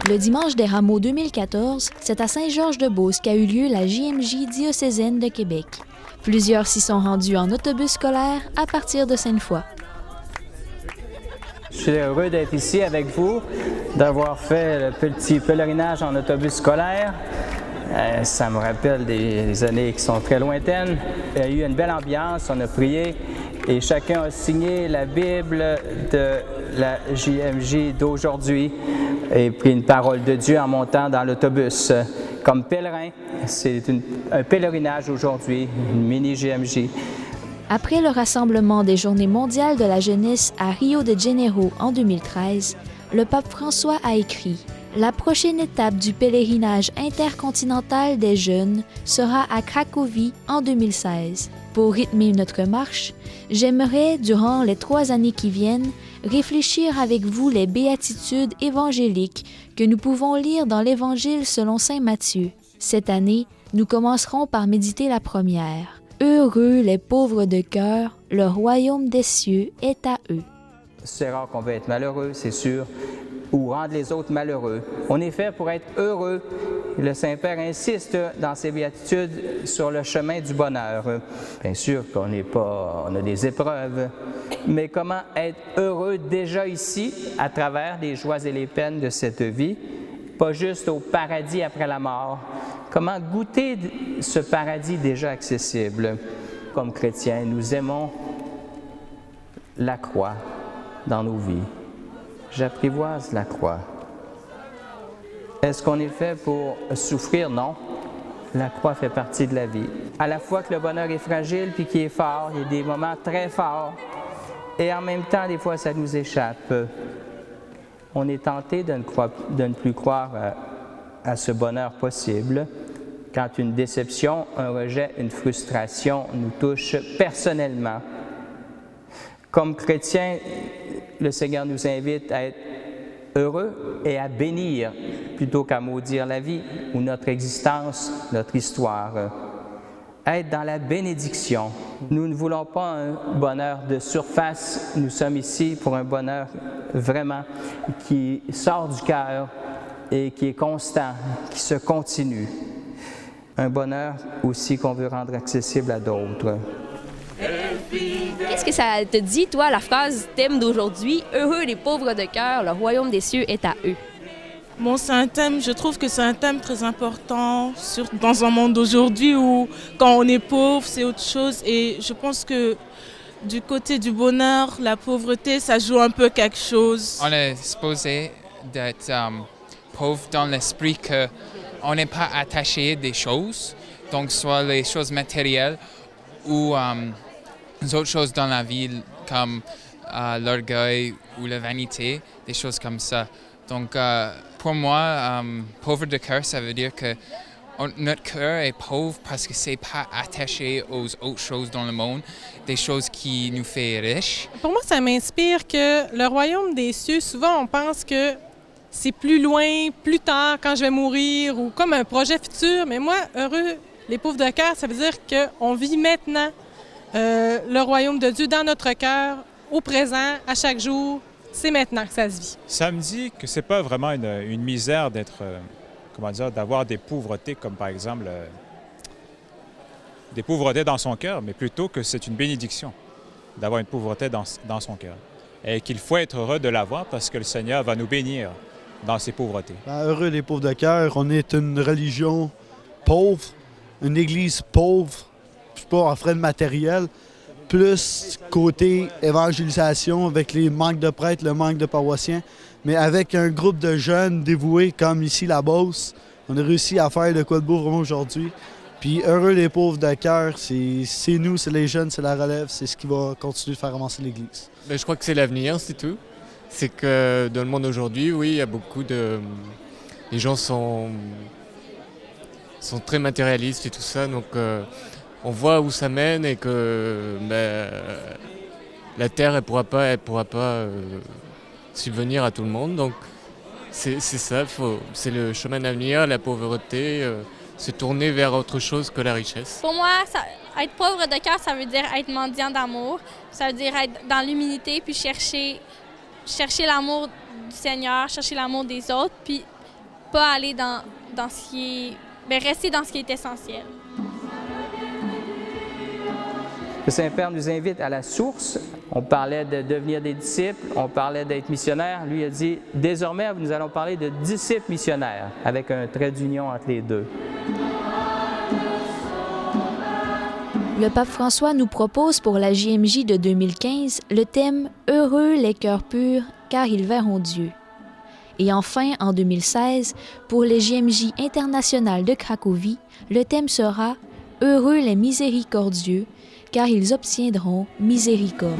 Le dimanche des Rameaux 2014, c'est à Saint-Georges-de-Beauce qu'a eu lieu la JMJ diocésaine de Québec. Plusieurs s'y sont rendus en autobus scolaire à partir de Sainte-Foy. Je suis heureux d'être ici avec vous, d'avoir fait le petit pèlerinage en autobus scolaire. Ça me rappelle des années qui sont très lointaines. Il y a eu une belle ambiance, on a prié et chacun a signé la Bible de la JMJ d'aujourd'hui et pris une parole de Dieu en montant dans l'autobus. Comme pèlerin, c'est un pèlerinage aujourd'hui, une mini-JMJ. Après le rassemblement des Journées mondiales de la jeunesse à Rio de Janeiro en 2013, le pape François a écrit « La prochaine étape du pèlerinage intercontinental des jeunes sera à Cracovie en 2016. Pour rythmer notre marche, j'aimerais, durant les 3 années qui viennent, réfléchir avec vous les béatitudes évangéliques que nous pouvons lire dans l'Évangile selon saint Matthieu. Cette année, nous commencerons par méditer la première. Heureux les pauvres de cœur, le royaume des cieux est à eux. » C'est rare qu'on veut être malheureux, c'est sûr, ou rendre les autres malheureux. On est fait pour être heureux. Le Saint-Père insiste dans ses béatitudes sur le chemin du bonheur. Bien sûr qu'on on a des épreuves, mais comment être heureux déjà ici, à travers les joies et les peines de cette vie, pas juste au paradis après la mort. Comment goûter ce paradis déjà accessible? Comme chrétiens, nous aimons la croix dans nos vies. J'apprivoise la croix. Est-ce qu'on est fait pour souffrir? Non. La croix fait partie de la vie. À la fois que le bonheur est fragile puis qu'il est fort, il y a des moments très forts. Et en même temps, des fois, ça nous échappe. On est tenté de ne plus croire à ce bonheur possible quand une déception, un rejet, une frustration nous touche personnellement. Comme chrétiens, le Seigneur nous invite à être heureux et à bénir plutôt qu'à maudire la vie ou notre existence, notre histoire. Être dans la bénédiction. Nous ne voulons pas un bonheur de surface, nous sommes ici pour un bonheur vraiment qui sort du cœur et qui est constant, qui se continue. Un bonheur aussi qu'on veut rendre accessible à d'autres. Qu'est-ce que ça te dit, toi, la phrase thème d'aujourd'hui, « Heureux les pauvres de cœur, le royaume des cieux est à eux ». Bon, c'est un thème, je trouve que c'est un thème très important dans un monde d'aujourd'hui où quand on est pauvre, c'est autre chose. Et je pense que du côté du bonheur, la pauvreté, ça joue un peu quelque chose. On est supposé d'être pauvre dans l'esprit qu'on n'est pas attaché des choses, donc soit les choses matérielles ou les autres choses dans la vie comme l'orgueil ou la vanité, des choses comme ça. Donc pour moi, pauvre de cœur, ça veut dire que notre cœur est pauvre parce que c'est pas attaché aux autres choses dans le monde, des choses qui nous font riches. Pour moi, ça m'inspire que le royaume des cieux, souvent on pense que c'est plus loin, plus tard, quand je vais mourir, ou comme un projet futur. Mais moi, heureux les pauvres de cœur, ça veut dire qu'on vit maintenant le royaume de Dieu dans notre cœur, au présent, à chaque jour. C'est maintenant que ça se vit. Ça me dit que c'est pas vraiment une misère d'être, d'avoir des pauvretés, comme par exemple des pauvretés dans son cœur, mais plutôt que c'est une bénédiction d'avoir une pauvreté dans son cœur. Et qu'il faut être heureux de l'avoir parce que le Seigneur va nous bénir dans ses pauvretés. Heureux les pauvres de cœur, on est une religion pauvre, une église pauvre, je sais pas, en frais de matériel, plus côté évangélisation avec les manques de prêtres, le manque de paroissiens, mais avec un groupe de jeunes dévoués comme ici la Beauce, on a réussi à faire de quoi de beau vraiment aujourd'hui. Puis heureux les pauvres de cœur, c'est nous, c'est les jeunes, c'est la relève, c'est ce qui va continuer de faire avancer l'Église. Je crois que c'est l'avenir, c'est tout. C'est que dans le monde aujourd'hui, oui, il y a beaucoup de... Les gens sont très matérialistes et tout ça, donc on voit où ça mène et que la Terre, elle pourra pas subvenir à tout le monde. Donc c'est ça, c'est le chemin d'avenir, la pauvreté, se tourner vers autre chose que la richesse. Pour moi, être pauvre de cœur, ça veut dire être mendiant d'amour. Ça veut dire être dans l'humilité puis chercher l'amour du Seigneur, chercher l'amour des autres, puis pas aller dans ce qui est... Bien, rester dans ce qui est essentiel. Le Saint-Père nous invite à la source. On parlait de devenir des disciples, on parlait d'être missionnaire. Lui a dit, désormais, nous allons parler de disciples missionnaires, avec un trait d'union entre les deux. Le pape François nous propose pour la JMJ de 2015 le thème « Heureux les cœurs purs, car ils verront Dieu ». Et enfin, en 2016, pour les JMJ internationales de Cracovie, le thème sera « Heureux les miséricordieux, car ils obtiendront miséricorde ».